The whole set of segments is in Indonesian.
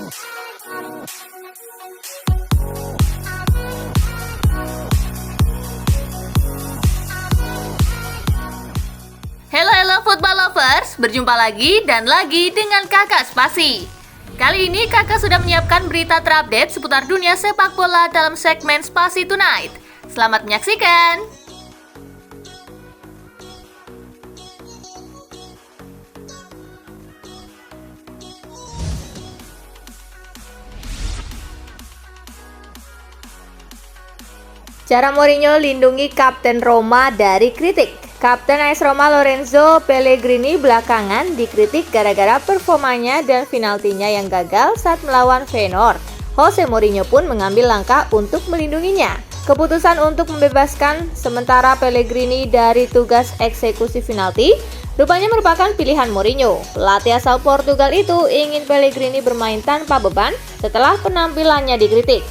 Halo football lovers, berjumpa lagi dan lagi dengan Kakak Spasi. Kali ini Kakak sudah menyiapkan berita terupdate seputar dunia sepak bola dalam segmen Spasi Tonight. Selamat menyaksikan. Cara Mourinho lindungi Kapten Roma dari kritik. Kapten AS Roma Lorenzo Pellegrini belakangan dikritik gara-gara performanya dan penaltinya yang gagal saat melawan Feyenoord. Jose Mourinho pun mengambil langkah untuk melindunginya. Keputusan untuk membebaskan sementara Pellegrini dari tugas eksekusi penalti rupanya merupakan pilihan Mourinho. Pelatih asal Portugal itu ingin Pellegrini bermain tanpa beban setelah penampilannya dikritik.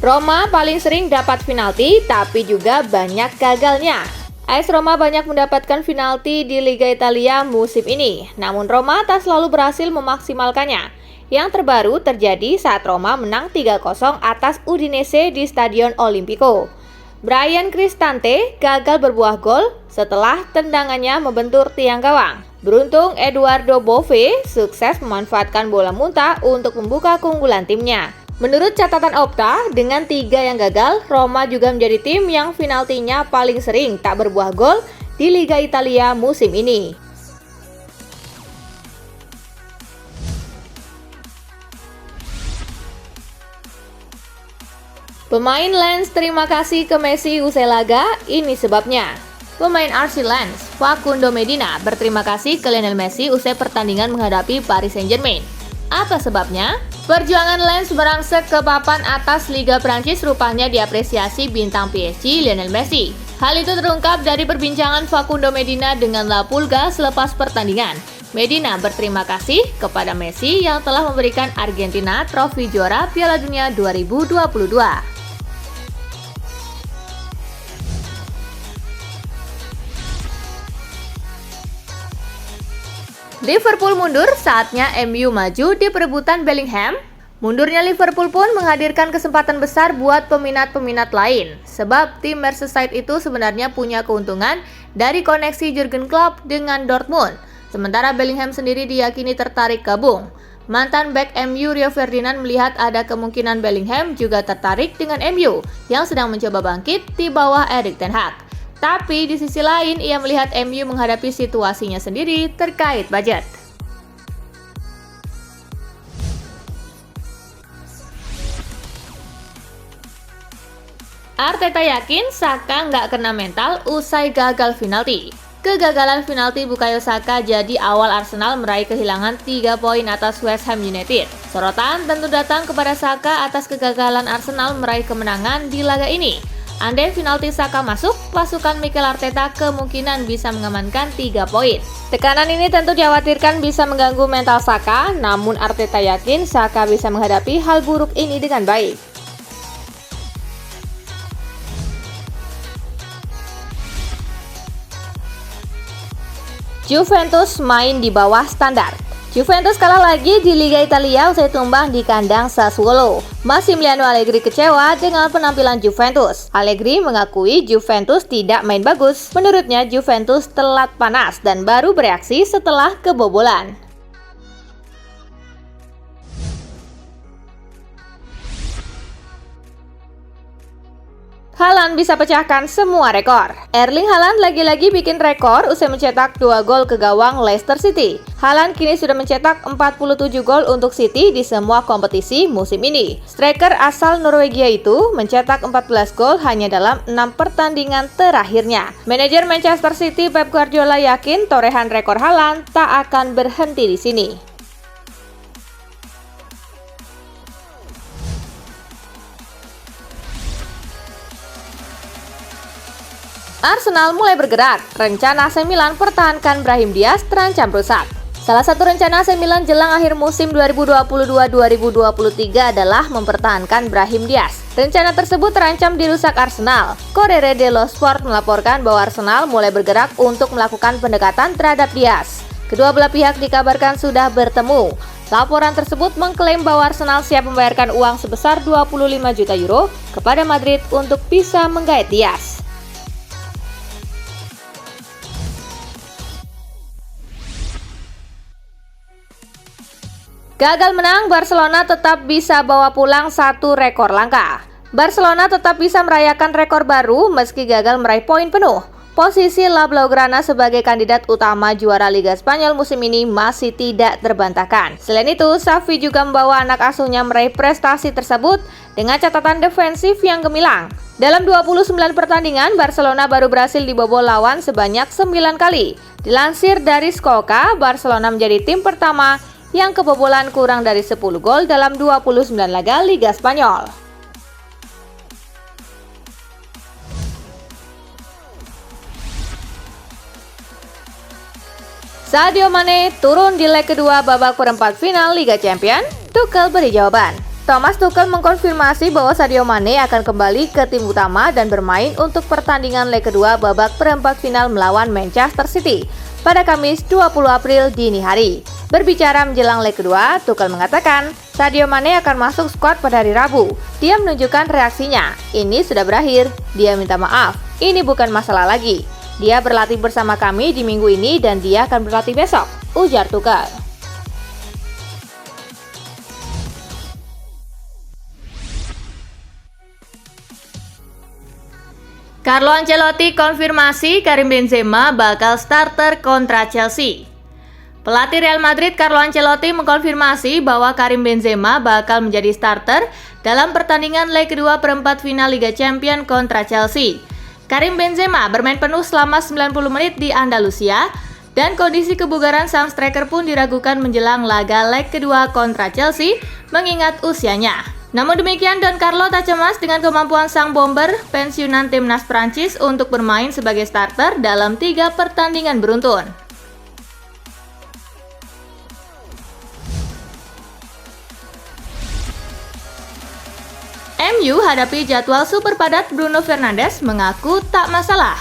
Roma paling sering dapat penalti, tapi juga banyak gagalnya. AS Roma banyak mendapatkan penalti di Liga Italia musim ini, namun Roma tak selalu berhasil memaksimalkannya. Yang terbaru terjadi saat Roma menang 3-0 atas Udinese di Stadion Olimpico. Bryan Cristante gagal berbuah gol setelah tendangannya membentur tiang gawang. Beruntung Eduardo Bove sukses memanfaatkan bola muntah untuk membuka keunggulan timnya. Menurut catatan Opta, dengan 3 yang gagal, Roma juga menjadi tim yang penaltinya paling sering tak berbuah gol di Liga Italia musim ini. Pemain Lens terima kasih ke Messi usai laga, ini sebabnya. Pemain RC Lens, Facundo Medina, berterima kasih ke Lionel Messi usai pertandingan menghadapi Paris Saint-Germain. Apa sebabnya? Perjuangan Lens merangsek ke papan atas Liga Prancis rupanya diapresiasi bintang PSG Lionel Messi. Hal itu terungkap dari perbincangan Facundo Medina dengan La Pulga selepas pertandingan. Medina berterima kasih kepada Messi yang telah memberikan Argentina trofi juara Piala Dunia 2022. Liverpool mundur, saatnya MU maju di perebutan Bellingham. Mundurnya Liverpool pun menghadirkan kesempatan besar buat peminat-peminat lain. Sebab tim Merseyside itu sebenarnya punya keuntungan dari koneksi Jurgen Klopp dengan Dortmund. Sementara Bellingham sendiri diyakini tertarik gabung. Mantan bek MU Rio Ferdinand melihat ada kemungkinan Bellingham juga tertarik dengan MU yang sedang mencoba bangkit di bawah Erik ten Hag. Tapi di sisi lain, ia melihat MU menghadapi situasinya sendiri terkait budget. Arteta yakin Saka nggak kena mental usai gagal penalti. Kegagalan penalti Bukayo Saka jadi awal Arsenal meraih kehilangan 3 poin atas West Ham United. Sorotan tentu datang kepada Saka atas kegagalan Arsenal meraih kemenangan di laga ini. Andai penalti Saka masuk, pasukan Mikel Arteta kemungkinan bisa mengamankan 3 poin. Tekanan ini tentu dikhawatirkan bisa mengganggu mental Saka, namun Arteta yakin Saka bisa menghadapi hal buruk ini dengan baik. Juventus main di bawah standar. Juventus kalah lagi di Liga Italia usai tumbang di kandang Sassuolo. Massimiliano Allegri kecewa dengan penampilan Juventus. Allegri mengakui Juventus tidak main bagus. Menurutnya Juventus telat panas dan baru bereaksi setelah kebobolan. Haaland bisa pecahkan semua rekor. Erling Haaland lagi-lagi bikin rekor usai mencetak 2 gol ke gawang Leicester City. Haaland kini sudah mencetak 47 gol untuk City di semua kompetisi musim ini. Striker asal Norwegia itu mencetak 14 gol hanya dalam 6 pertandingan terakhirnya. Manajer Manchester City Pep Guardiola yakin torehan rekor Haaland tak akan berhenti di sini. Arsenal mulai bergerak, rencana AC Milan pertahankan Brahim Diaz terancam rusak. Salah satu rencana AC Milan jelang akhir musim 2022-2023 adalah mempertahankan Brahim Diaz. Rencana tersebut terancam dirusak Arsenal. Corriere dello Sport melaporkan bahwa Arsenal mulai bergerak untuk melakukan pendekatan terhadap Diaz. Kedua belah pihak dikabarkan sudah bertemu. Laporan tersebut mengklaim bahwa Arsenal siap membayarkan uang sebesar 25 juta euro kepada Madrid untuk bisa menggait Diaz. Gagal menang, Barcelona tetap bisa bawa pulang satu rekor langka. Barcelona tetap bisa merayakan rekor baru meski gagal meraih poin penuh. Posisi La Blaugrana sebagai kandidat utama juara Liga Spanyol musim ini masih tidak terbantahkan. Selain itu, Xavi juga membawa anak asuhnya meraih prestasi tersebut dengan catatan defensif yang gemilang. Dalam 29 pertandingan, Barcelona baru berhasil dibobol lawan sebanyak 9 kali. Dilansir dari Scoca, Barcelona menjadi tim pertama yang kebobolan kurang dari 10 gol dalam 29 laga Liga Spanyol. Sadio Mane turun di leg kedua babak perempat final Liga Champions. Tuchel beri jawaban. Thomas Tuchel mengkonfirmasi bahwa Sadio Mane akan kembali ke tim utama dan bermain untuk pertandingan leg kedua babak perempat final melawan Manchester City pada Kamis 20 April dini hari. Berbicara menjelang leg kedua, Tuchel mengatakan Sadio Mane akan masuk skuad pada hari Rabu. Dia menunjukkan reaksinya. Ini sudah berakhir. Dia minta maaf. Ini bukan masalah lagi. Dia berlatih bersama kami di minggu ini dan dia akan berlatih besok, ujar Tuchel. Carlo Ancelotti konfirmasi Karim Benzema bakal starter kontra Chelsea. Pelatih Real Madrid Carlo Ancelotti mengkonfirmasi bahwa Karim Benzema bakal menjadi starter dalam pertandingan leg kedua perempat final Liga Champions kontra Chelsea. Karim Benzema bermain penuh selama 90 menit di Andalusia dan kondisi kebugaran sang striker pun diragukan menjelang laga leg kedua kontra Chelsea mengingat usianya. Namun demikian, Don Carlo tak cemas dengan kemampuan sang bomber pensiunan timnas Prancis untuk bermain sebagai starter dalam 3 pertandingan beruntun. MU hadapi jadwal super padat, Bruno Fernandes mengaku tak masalah.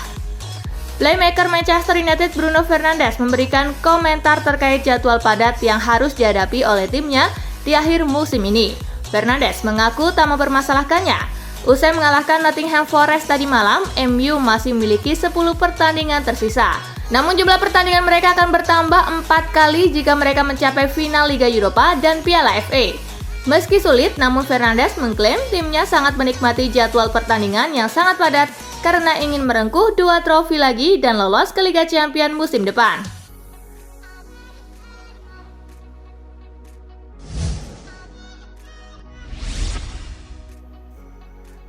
Playmaker Manchester United Bruno Fernandes memberikan komentar terkait jadwal padat yang harus dihadapi oleh timnya di akhir musim ini. Fernandes mengaku tak mempermasalahkannya. Usai mengalahkan Nottingham Forest tadi malam, MU masih memiliki 10 pertandingan tersisa. Namun jumlah pertandingan mereka akan bertambah 4 kali jika mereka mencapai final Liga Eropa dan Piala FA. Meski sulit, namun Fernandes mengklaim timnya sangat menikmati jadwal pertandingan yang sangat padat karena ingin merengkuh 2 trofi lagi dan lolos ke Liga Champions musim depan.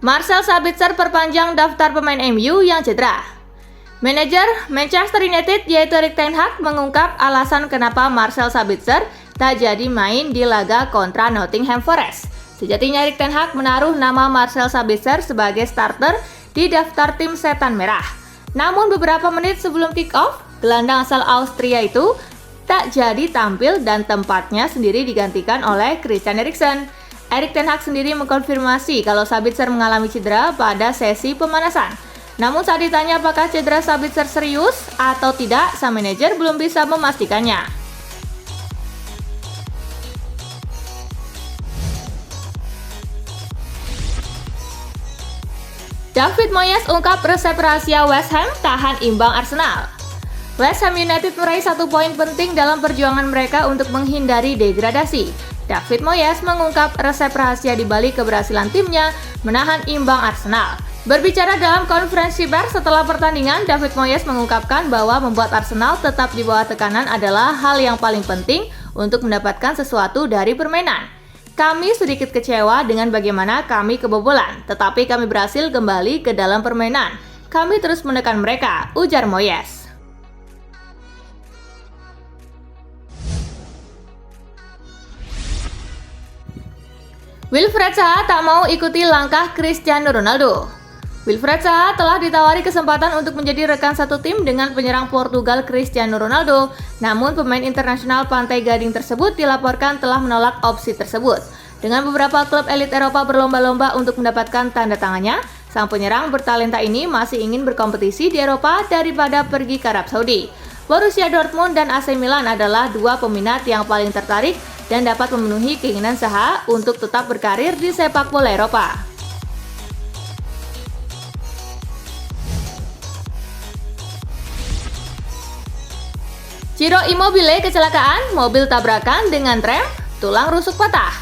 Marcel Sabitzer perpanjang daftar pemain MU yang cedera. Manajer Manchester United yaitu Erik ten Hag mengungkap alasan kenapa Marcel Sabitzer tak jadi main di laga kontra Nottingham Forest. Sejatinya Erik ten Hag menaruh nama Marcel Sabitzer sebagai starter di daftar tim setan merah. Namun beberapa menit sebelum kick-off, gelandang asal Austria itu tak jadi tampil dan tempatnya sendiri digantikan oleh Christian Eriksen. Erik ten Hag sendiri mengkonfirmasi kalau Sabitzer mengalami cedera pada sesi pemanasan. Namun saat ditanya apakah cedera Sabitzer serius atau tidak, sang manajer belum bisa memastikannya. David Moyes ungkap resep rahasia West Ham tahan imbang Arsenal. West Ham United meraih 1 poin penting dalam perjuangan mereka untuk menghindari degradasi. David Moyes mengungkap resep rahasia di balik keberhasilan timnya menahan imbang Arsenal. Berbicara dalam konferensi pers setelah pertandingan, David Moyes mengungkapkan bahwa membuat Arsenal tetap di bawah tekanan adalah hal yang paling penting untuk mendapatkan sesuatu dari permainan. Kami sedikit kecewa dengan bagaimana kami kebobolan, tetapi kami berhasil kembali ke dalam permainan. Kami terus menekan mereka, ujar Moyes. Wilfried Zaha tak mau ikuti langkah Cristiano Ronaldo. Wilfried Zaha telah ditawari kesempatan untuk menjadi rekan satu tim dengan penyerang Portugal Cristiano Ronaldo, namun pemain internasional Pantai Gading tersebut dilaporkan telah menolak opsi tersebut. Dengan beberapa klub elit Eropa berlomba-lomba untuk mendapatkan tanda tangannya, sang penyerang bertalenta ini masih ingin berkompetisi di Eropa daripada pergi ke Arab Saudi. Borussia Dortmund dan AC Milan adalah dua peminat yang paling tertarik dan dapat memenuhi keinginan Zaha untuk tetap berkarir di sepak bola Eropa. Ciro Immobile kecelakaan, mobil tabrakan dengan tram, tulang rusuk patah.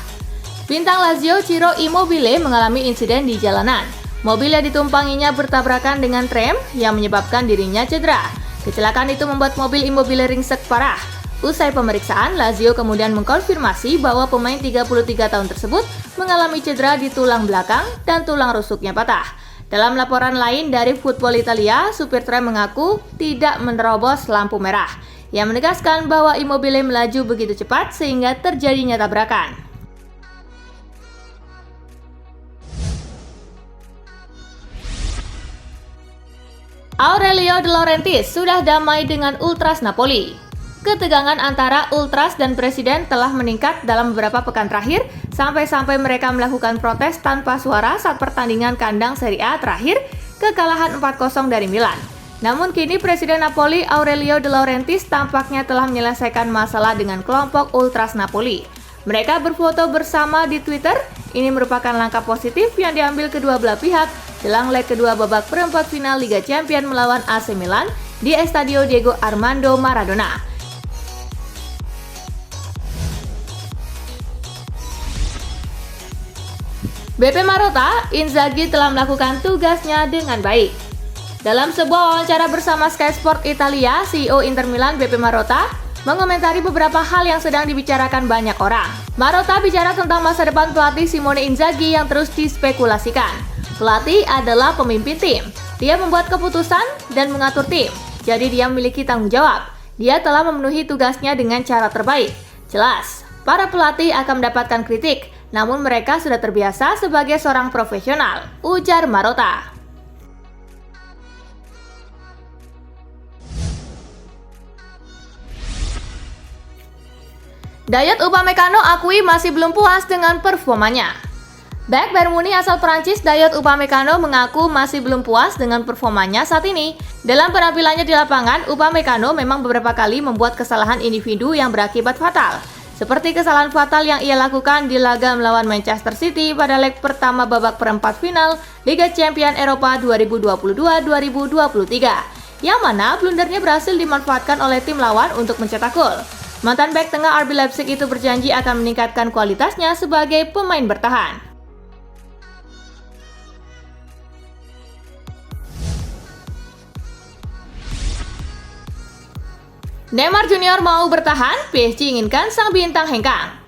Bintang Lazio Ciro Immobile mengalami insiden di jalanan. Mobil yang ditumpanginya bertabrakan dengan tram yang menyebabkan dirinya cedera. Kecelakaan itu membuat mobil Immobile ringsek parah. Usai pemeriksaan, Lazio kemudian mengkonfirmasi bahwa pemain 33 tahun tersebut mengalami cedera di tulang belakang dan tulang rusuknya patah. Dalam laporan lain dari Football Italia, supir tram mengaku tidak menerobos lampu merah, yang menegaskan bahwa Immobile melaju begitu cepat sehingga terjadinya tabrakan. Aurelio De Laurentiis sudah damai dengan Ultras Napoli. Ketegangan antara Ultras dan Presiden telah meningkat dalam beberapa pekan terakhir, sampai-sampai mereka melakukan protes tanpa suara saat pertandingan kandang Serie A terakhir, kekalahan 4-0 dari Milan. Namun kini Presiden Napoli Aurelio De Laurentiis tampaknya telah menyelesaikan masalah dengan kelompok Ultras Napoli. Mereka berfoto bersama di Twitter. Ini merupakan langkah positif yang diambil kedua belah pihak jelang leg kedua babak perempat final Liga Champions melawan AC Milan di Estadio Diego Armando Maradona. BP Marotta, Inzaghi telah melakukan tugasnya dengan baik. Dalam sebuah wawancara bersama Sky Sport Italia, CEO Inter Milan BP Marotta mengomentari beberapa hal yang sedang dibicarakan banyak orang. Marotta bicara tentang masa depan pelatih Simone Inzaghi yang terus dispekulasikan. Pelatih adalah pemimpin tim. Dia membuat keputusan dan mengatur tim. Jadi dia memiliki tanggung jawab. Dia telah memenuhi tugasnya dengan cara terbaik. Jelas, para pelatih akan mendapatkan kritik, namun mereka sudah terbiasa sebagai seorang profesional, ujar Marotta. Dayot Upamecano akui masih belum puas dengan performanya. Bek Bayern Munich asal Prancis Dayot Upamecano mengaku masih belum puas dengan performanya saat ini. Dalam penampilannya di lapangan, Upamecano memang beberapa kali membuat kesalahan individu yang berakibat fatal. Seperti kesalahan fatal yang ia lakukan di laga melawan Manchester City pada leg pertama babak perempat final Liga Champions Eropa 2022-2023, yang mana blundernya berhasil dimanfaatkan oleh tim lawan untuk mencetak gol. Mantan bek tengah RB Leipzig itu berjanji akan meningkatkan kualitasnya sebagai pemain bertahan. Neymar Junior mau bertahan, PSG inginkan sang bintang hengkang.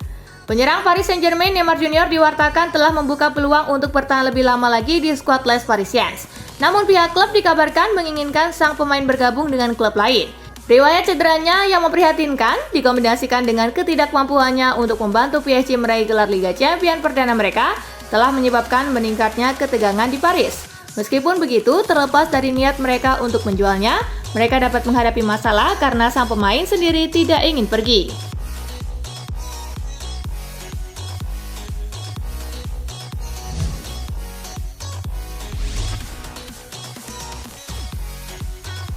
Penyerang Paris Saint-Germain Neymar Junior diwartakan telah membuka peluang untuk bertahan lebih lama lagi di skuad Les Parisiens. Namun pihak klub dikabarkan menginginkan sang pemain bergabung dengan klub lain. Riwayat cederanya yang memprihatinkan dikombinasikan dengan ketidakmampuannya untuk membantu PSG meraih gelar Liga Champions perdana mereka telah menyebabkan meningkatnya ketegangan di Paris. Meskipun begitu, terlepas dari niat mereka untuk menjualnya, mereka dapat menghadapi masalah karena sang pemain sendiri tidak ingin pergi.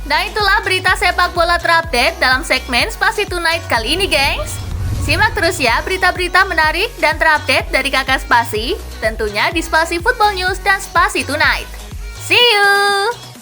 Nah itulah berita sepak bola terupdate dalam segmen Spasi Tonight kali ini, gengs. Simak terus ya berita-berita menarik dan terupdate dari Kakak Spasi, tentunya di Spasi Football News dan Spasi Tonight. See you!